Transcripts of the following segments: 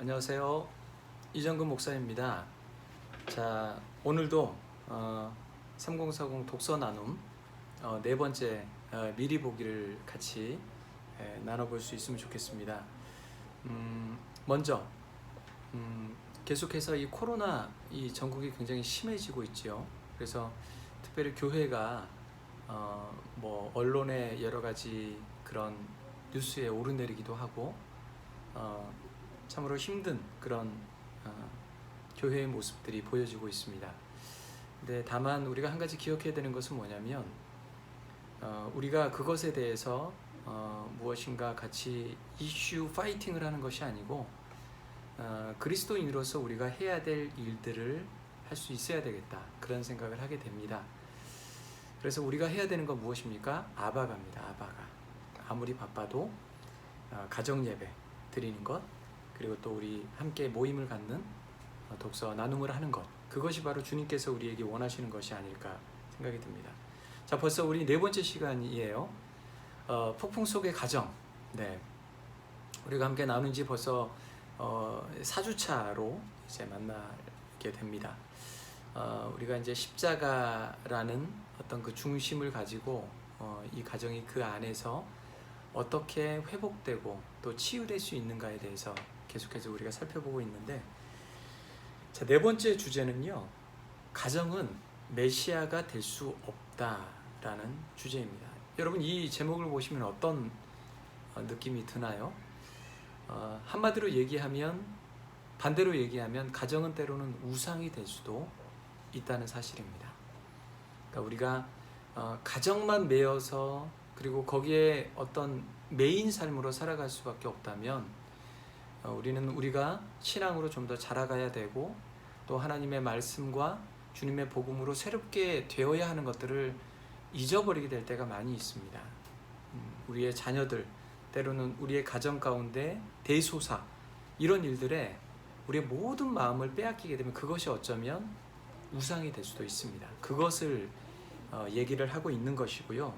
안녕하세요. 이정근 목사입니다. 자, 오늘도 3040 독서 나눔 네 번째 미리 보기를 같이 나눠볼 수 있으면 좋겠습니다. 먼저 계속해서 이 코로나 이 전국이 굉장히 심해지고 있죠. 그래서 특별히 교회가 뭐 언론의 여러 가지 그런 뉴스에 오르내리기도 하고 참으로 힘든 그런 교회의 모습들이 보여지고 있습니다. 근데 다만 우리가 한 가지 기억해야 되는 것은 뭐냐면 우리가 그것에 대해서 무엇인가 같이 이슈 파이팅을 하는 것이 아니고 그리스도인으로서 우리가 해야 될 일들을 할 수 있어야 되겠다, 그런 생각을 하게 됩니다. 그래서 우리가 해야 되는 건 무엇입니까? 아바가입니다. 아바가. 아무리 바빠도 가정 예배 드리는 것, 그리고 또 우리 함께 모임을 갖는 독서 나눔을 하는 것, 그것이 바로 주님께서 우리에게 원하시는 것이 아닐까 생각이 듭니다. 자, 벌써 우리 네 번째 시간이에요. 폭풍 속의 가정. 네, 우리가 함께 나눈 지 벌써 4주차로 이제 만나게 됩니다. 우리가 이제 십자가라는 어떤 그 중심을 가지고 이 가정이 그 안에서 어떻게 회복되고 또 치유될 수 있는가에 대해서 계속해서 우리가 살펴보고 있는데, 자, 네 번째 주제는요, 가정은 메시아가 될 수 없다라는 주제입니다. 여러분, 이 제목을 보시면 어떤 느낌이 드나요? 한마디로 얘기하면, 반대로 얘기하면 가정은 때로는 우상이 될 수도 있다는 사실입니다. 그러니까 우리가 가정만 매여서 그리고 거기에 어떤 메인 삶으로 살아갈 수밖에 없다면 우리는 우리가 신앙으로 좀 더 자라가야 되고, 또 하나님의 말씀과 주님의 복음으로 새롭게 되어야 하는 것들을 잊어버리게 될 때가 많이 있습니다. 우리의 자녀들, 때로는 우리의 가정 가운데 대소사, 이런 일들에 우리의 모든 마음을 빼앗기게 되면 그것이 어쩌면 우상이 될 수도 있습니다. 그것을 얘기를 하고 있는 것이고요.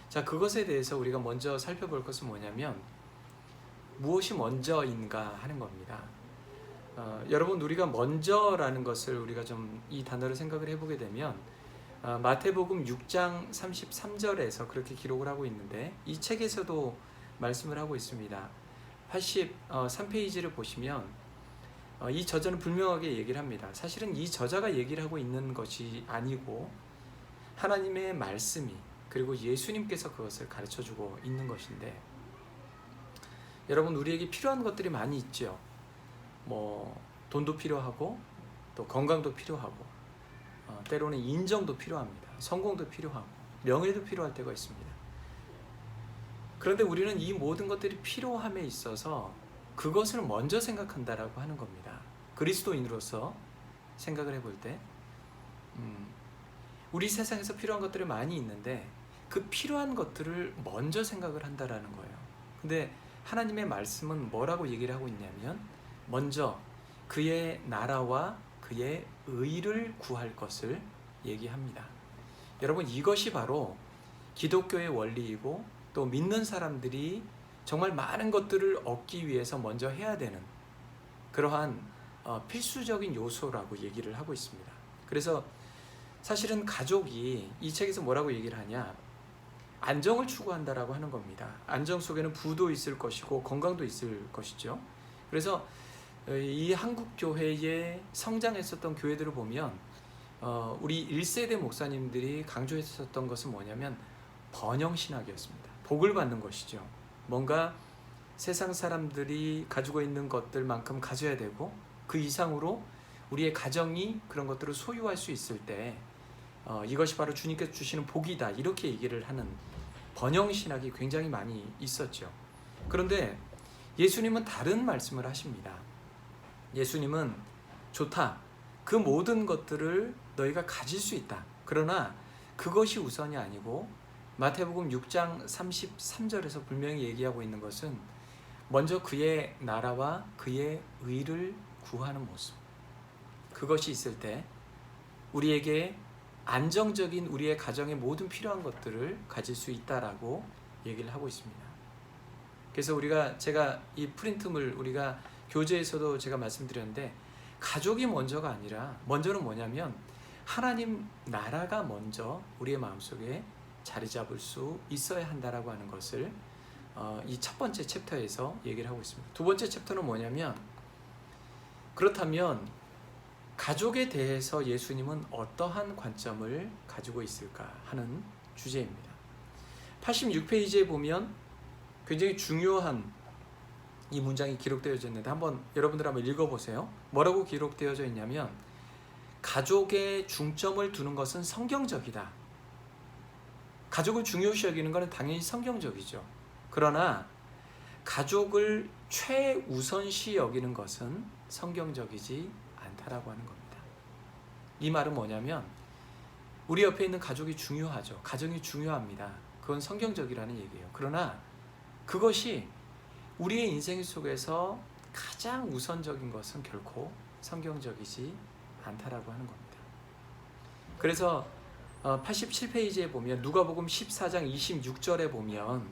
자, 그것에 대해서 우리가 먼저 살펴볼 것은 뭐냐면, 무엇이 먼저인가 하는 겁니다. 여러분, 우리가 먼저라는 것을 우리가 좀 이 단어를 생각을 해보게 되면 마태복음 6장 33절에서 그렇게 기록을 하고 있는데, 이 책에서도 말씀을 하고 있습니다. 83페이지를 보시면 이 저자는 분명하게 얘기를 합니다. 사실은 이 저자가 얘기를 하고 있는 것이 아니고 하나님의 말씀이, 그리고 예수님께서 그것을 가르쳐주고 있는 것인데, 여러분, 우리에게 필요한 것들이 많이 있죠. 뭐 돈도 필요하고, 또 건강도 필요하고, 때로는 인정도 필요합니다. 성공도 필요하고, 명예도 필요할 때가 있습니다. 그런데 우리는 이 모든 것들이 필요함에 있어서 그것을 먼저 생각한다라고 하는 겁니다. 그리스도인으로서 생각을 해볼 때 우리 세상에서 필요한 것들이 많이 있는데 그 필요한 것들을 먼저 생각을 한다라는 거예요. 근데 하나님의 말씀은 뭐라고 얘기를 하고 있냐면, 먼저 그의 나라와 그의 의를 구할 것을 얘기합니다. 여러분, 이것이 바로 기독교의 원리이고, 또 믿는 사람들이 정말 많은 것들을 얻기 위해서 먼저 해야 되는 그러한 필수적인 요소라고 얘기를 하고 있습니다. 그래서 사실은 가족이 이 책에서 뭐라고 얘기를 하냐, 안정을 추구한다라고 하는 겁니다. 안정 속에는 부도 있을 것이고 건강도 있을 것이죠. 그래서 이 한국 교회에 성장했었던 교회들을 보면 우리 1세대 목사님들이 강조했었던 것은 뭐냐면 번영신학이었습니다. 복을 받는 것이죠. 뭔가 세상 사람들이 가지고 있는 것들만큼 가져야 되고, 그 이상으로 우리의 가정이 그런 것들을 소유할 수 있을 때 이것이 바로 주님께서 주시는 복이다, 이렇게 얘기를 하는 번영신학이 굉장히 많이 있었죠. 그런데 예수님은 다른 말씀을 하십니다. 예수님은 좋다, 그 모든 것들을 너희가 가질 수 있다. 그러나 그것이 우선이 아니고, 마태복음 6장 33절에서 분명히 얘기하고 있는 것은 먼저 그의 나라와 그의 의를 구하는 모습, 그것이 있을 때 우리에게 안정적인 우리의 가정의 모든 필요한 것들을 가질 수 있다라고 얘기를 하고 있습니다. 그래서 제가 이 프린트물 우리가 교제에서도 제가 말씀드렸는데 가족이 먼저가 아니라 먼저는 뭐냐면 하나님 나라가 먼저 우리의 마음속에 자리 잡을 수 있어야 한다라고 하는 것을 이 첫 번째 챕터에서 얘기를 하고 있습니다. 두 번째 챕터는 뭐냐면 그렇다면 가족에 대해서 예수님은 어떠한 관점을 가지고 있을까 하는 주제입니다. 86페이지에 보면 굉장히 중요한 이 문장이 기록되어져 있는데 여러분들 한번 읽어보세요. 뭐라고 기록되어져 있냐면 가족에 중점을 두는 것은 성경적이다. 가족을 중요시 여기는 것은 당연히 성경적이죠. 그러나 가족을 최우선시 여기는 것은 성경적이지 않다라고 하는 겁니다. 이 말은 뭐냐면 우리 옆에 있는 가족이 중요하죠. 가정이 중요합니다. 그건 성경적이라는 얘기예요. 그러나 그것이 우리의 인생 속에서 가장 우선적인 것은 결코 성경적이지 않다라고 하는 겁니다. 그래서 87페이지에 보면 누가복음 14장 26절에 보면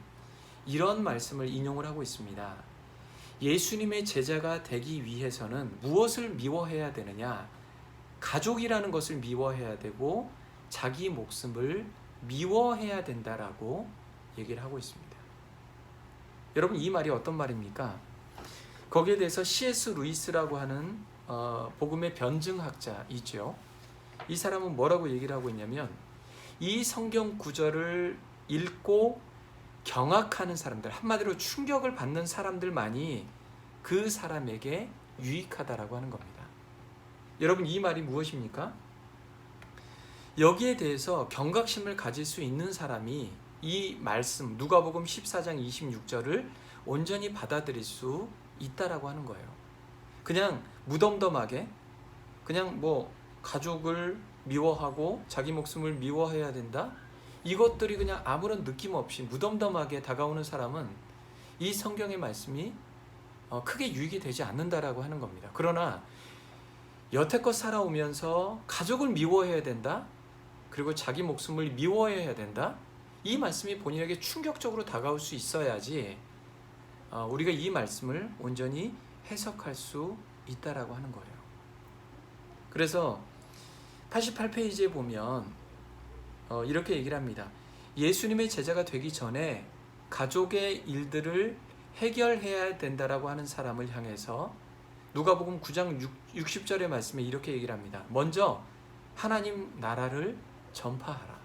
이런 말씀을 인용을 하고 있습니다. 예수님의 제자가 되기 위해서는 무엇을 미워해야 되느냐? 가족이라는 것을 미워해야 되고 자기 목숨을 미워해야 된다라고 얘기를 하고 있습니다. 여러분 이 말이 어떤 말입니까? 거기에 대해서 C.S. 루이스라고 하는 복음의 변증학자이죠. 이 사람은 뭐라고 얘기를 하고 있냐면 이 성경 구절을 읽고 경악하는 사람들, 한마디로 충격을 받는 사람들만이 그 사람에게 유익하다라고 하는 겁니다. 여러분 이 말이 무엇입니까? 여기에 대해서 경각심을 가질 수 있는 사람이 이 말씀 누가복음 14장 26절을 온전히 받아들일 수 있다라고 하는 거예요. 그냥 무덤덤하게 그냥 가족을 미워하고 자기 목숨을 미워해야 된다? 이것들이 그냥 아무런 느낌 없이 무덤덤하게 다가오는 사람은 이 성경의 말씀이 크게 유익이 되지 않는다라고 하는 겁니다. 그러나 여태껏 살아오면서 가족을 미워해야 된다? 그리고 자기 목숨을 미워해야 된다? 이 말씀이 본인에게 충격적으로 다가올 수 있어야지 우리가 이 말씀을 온전히 해석할 수 있다라고 하는 거예요. 그래서 88페이지에 보면 이렇게 얘기를 합니다. 예수님의 제자가 되기 전에 가족의 일들을 해결해야 된다라고 하는 사람을 향해서 누가복음 9장 60절의 말씀에 이렇게 얘기를 합니다. 먼저 하나님 나라를 전파하라.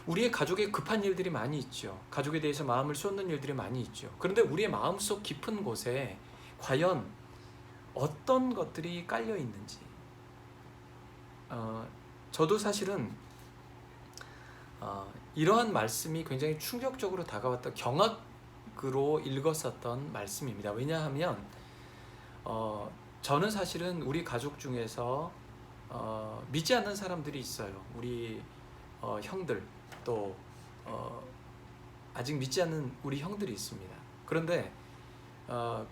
우리의 가족에 급한 일들이 많이 있죠. 가족에 대해서 마음을 쏟는 일들이 많이 있죠. 그런데 우리의 마음속 깊은 곳에 과연 어떤 것들이 깔려 있는지 저도 사실은 이러한 말씀이 굉장히 충격적으로 다가왔던 경악으로 읽었었던 말씀입니다. 왜냐하면 저는 사실은 우리 가족 중에서 믿지 않는 사람들이 있어요. 우리 형들 또 아직 믿지 않는 우리 형들이 있습니다. 그런데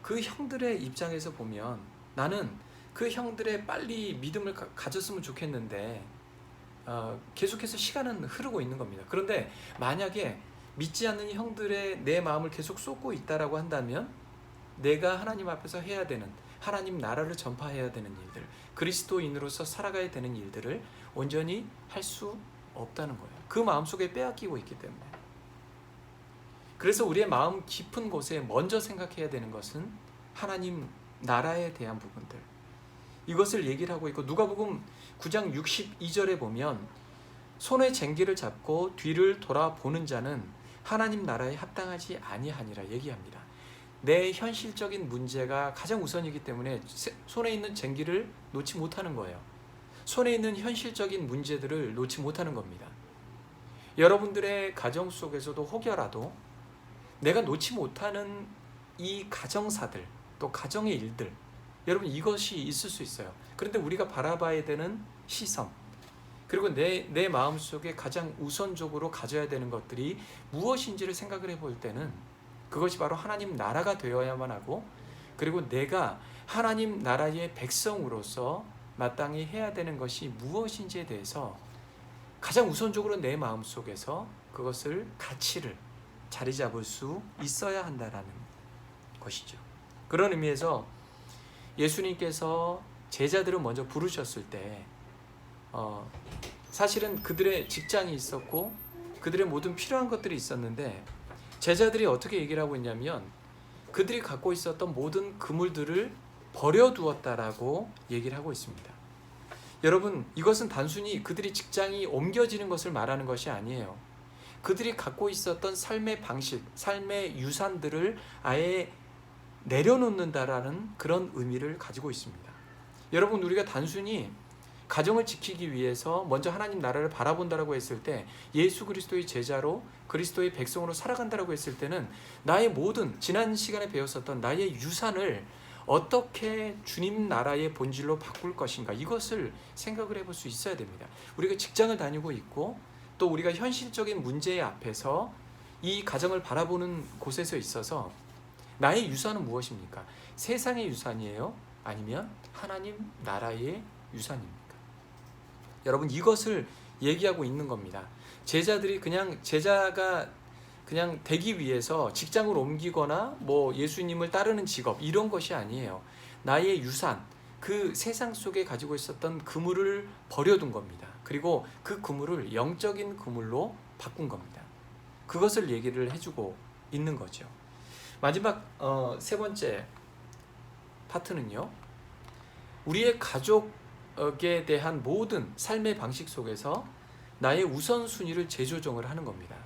그 형들의 입장에서 보면 나는 그 형들의 빨리 믿음을 가졌으면 좋겠는데 계속해서 시간은 흐르고 있는 겁니다. 그런데 만약에 믿지 않는 형들의 내 마음을 계속 쏟고 있다라고 한다면 내가 하나님 앞에서 해야 되는 하나님 나라를 전파해야 되는 일들, 그리스도인으로서 살아가야 되는 일들을 온전히 할 수 없다는 거예요. 그 마음속에 빼앗기고 있기 때문에. 그래서 우리의 마음 깊은 곳에 먼저 생각해야 되는 것은 하나님 나라에 대한 부분들, 이것을 얘기를 하고 있고 누가복음 9장 62절에 보면 손에 쟁기를 잡고 뒤를 돌아보는 자는 하나님 나라에 합당하지 아니하니라 얘기합니다. 내 현실적인 문제가 가장 우선이기 때문에 손에 있는 쟁기를 놓지 못하는 거예요. 손에 있는 현실적인 문제들을 놓지 못하는 겁니다. 여러분들의 가정 속에서도 혹여라도 내가 놓지 못하는 이 가정사들, 또 가정의 일들, 여러분 이것이 있을 수 있어요. 그런데 우리가 바라봐야 되는 시선, 그리고 내 마음속에 가장 우선적으로 가져야 되는 것들이 무엇인지를 생각을 해볼 때는 그것이 바로 하나님 나라가 되어야만 하고, 그리고 내가 하나님 나라의 백성으로서 마땅히 해야 되는 것이 무엇인지에 대해서 가장 우선적으로 내 마음속에서 그것을 가치를 자리 잡을 수 있어야 한다라는 것이죠. 그런 의미에서 예수님께서 제자들을 먼저 부르셨을 때 사실은 그들의 직장이 있었고 그들의 모든 필요한 것들이 있었는데 제자들이 어떻게 얘기를 하고 있냐면 그들이 갖고 있었던 모든 그물들을 버려두었다라고 얘기를 하고 있습니다. 여러분, 이것은 단순히 그들이 직장이 옮겨지는 것을 말하는 것이 아니에요. 그들이 갖고 있었던 삶의 방식, 삶의 유산들을 아예 내려놓는다라는 그런 의미를 가지고 있습니다. 여러분, 우리가 단순히 가정을 지키기 위해서 먼저 하나님 나라를 바라본다라고 했을 때, 예수 그리스도의 제자로 그리스도의 백성으로 살아간다라고 했을 때는 나의 모든 지난 시간에 배웠었던 나의 유산을 어떻게 주님 나라의 본질로 바꿀 것인가, 이것을 생각을 해볼 수 있어야 됩니다. 우리가 직장을 다니고 있고 또 우리가 현실적인 문제 앞에서 이 가정을 바라보는 곳에서 있어서 나의 유산은 무엇입니까? 세상의 유산이에요? 아니면 하나님 나라의 유산입니까? 여러분, 이것을 얘기하고 있는 겁니다. 제자들이 그냥 제자가 그냥 되기 위해서 직장을 옮기거나 뭐 예수님을 따르는 직업, 이런 것이 아니에요. 나의 유산, 그 세상 속에 가지고 있었던 그물을 버려둔 겁니다. 그리고 그 그물을 영적인 그물로 바꾼 겁니다. 그것을 얘기를 해주고 있는 거죠. 마지막 세 번째 파트는요, 우리의 가족에 대한 모든 삶의 방식 속에서 나의 우선순위를 재조정을 하는 겁니다.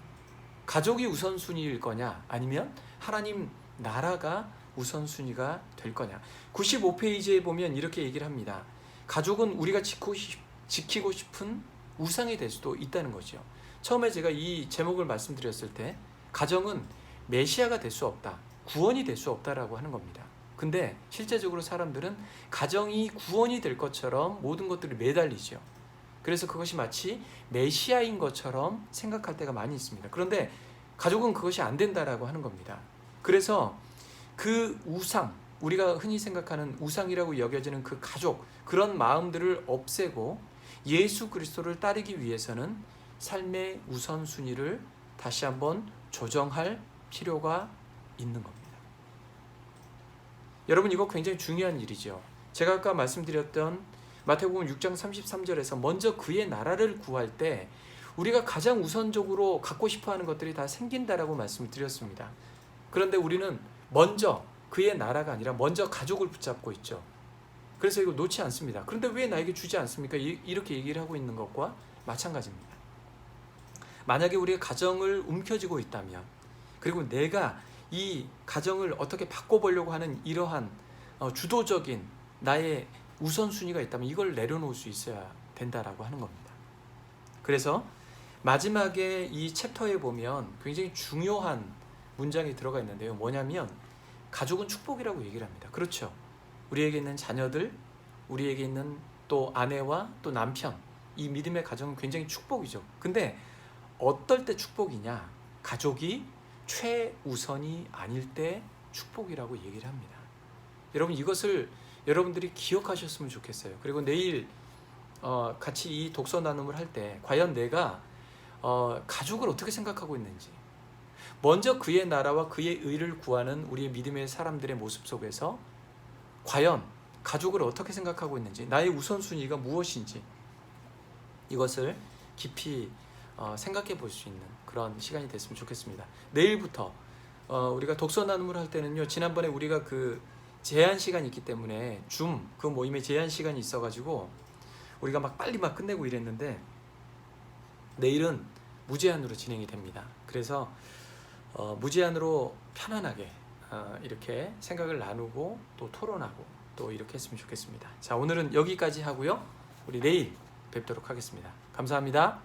가족이 우선순위일 거냐, 아니면 하나님 나라가 우선순위가 될 거냐. 95페이지에 보면 이렇게 얘기를 합니다. 가족은 우리가 지키고 싶은 우상이 될 수도 있다는 거죠. 처음에 제가 이 제목을 말씀드렸을 때 가정은 메시아가 될 수 없다, 구원이 될 수 없다라고 하는 겁니다. 근데 실제적으로 사람들은 가정이 구원이 될 것처럼 모든 것들을 매달리죠. 그래서 그것이 마치 메시아인 것처럼 생각할 때가 많이 있습니다. 그런데 가족은 그것이 안 된다라고 하는 겁니다. 그래서 그 우상, 우리가 흔히 생각하는 우상이라고 여겨지는 그 가족, 그런 마음들을 없애고 예수 그리스도를 따르기 위해서는 삶의 우선순위를 다시 한번 조정할 필요가 있는 겁니다. 여러분, 이거 굉장히 중요한 일이죠. 제가 아까 말씀드렸던 마태복음 6장 33절에서 먼저 그의 나라를 구할 때 우리가 가장 우선적으로 갖고 싶어하는 것들이 다 생긴다라고 말씀을 드렸습니다. 그런데 우리는 먼저 그의 나라가 아니라 먼저 가족을 붙잡고 있죠. 그래서 이거 놓지 않습니다. 그런데 왜 나에게 주지 않습니까? 이렇게 얘기를 하고 있는 것과 마찬가지입니다. 만약에 우리가 가정을 움켜쥐고 있다면, 그리고 내가 이 가정을 어떻게 바꿔보려고 하는 이러한 주도적인 나의 우선순위가 있다면 이걸 내려놓을 수 있어야 된다라고 하는 겁니다. 그래서 마지막에 이 챕터에 보면 굉장히 중요한 문장이 들어가 있는데요. 뭐냐면 가족은 축복이라고 얘기를 합니다. 그렇죠. 우리에게 있는 자녀들, 우리에게 있는 또 아내와 또 남편, 이 믿음의 가정은 굉장히 축복이죠. 근데 어떨 때 축복이냐? 가족이 최우선이 아닐 때 축복이라고 얘기를 합니다. 여러분, 이것을 여러분들이 기억하셨으면 좋겠어요. 그리고 내일 같이 이 독서 나눔을 할 때 과연 내가 가족을 어떻게 생각하고 있는지, 먼저 그의 나라와 그의 의를 구하는 우리의 믿음의 사람들의 모습 속에서 과연 가족을 어떻게 생각하고 있는지, 나의 우선순위가 무엇인지, 이것을 깊이 생각해 볼 수 있는 그런 시간이 됐으면 좋겠습니다. 내일부터 우리가 독서 나눔을 할 때는요, 지난번에 우리가 그 제한 시간이 있기 때문에 그 모임에 제한 시간이 있어가지고 우리가 빨리 끝내고 이랬는데 내일은 무제한으로 진행이 됩니다. 그래서 무제한으로 편안하게 이렇게 생각을 나누고 또 토론하고 또 이렇게 했으면 좋겠습니다. 자, 오늘은 여기까지 하고요. 우리 내일 뵙도록 하겠습니다. 감사합니다.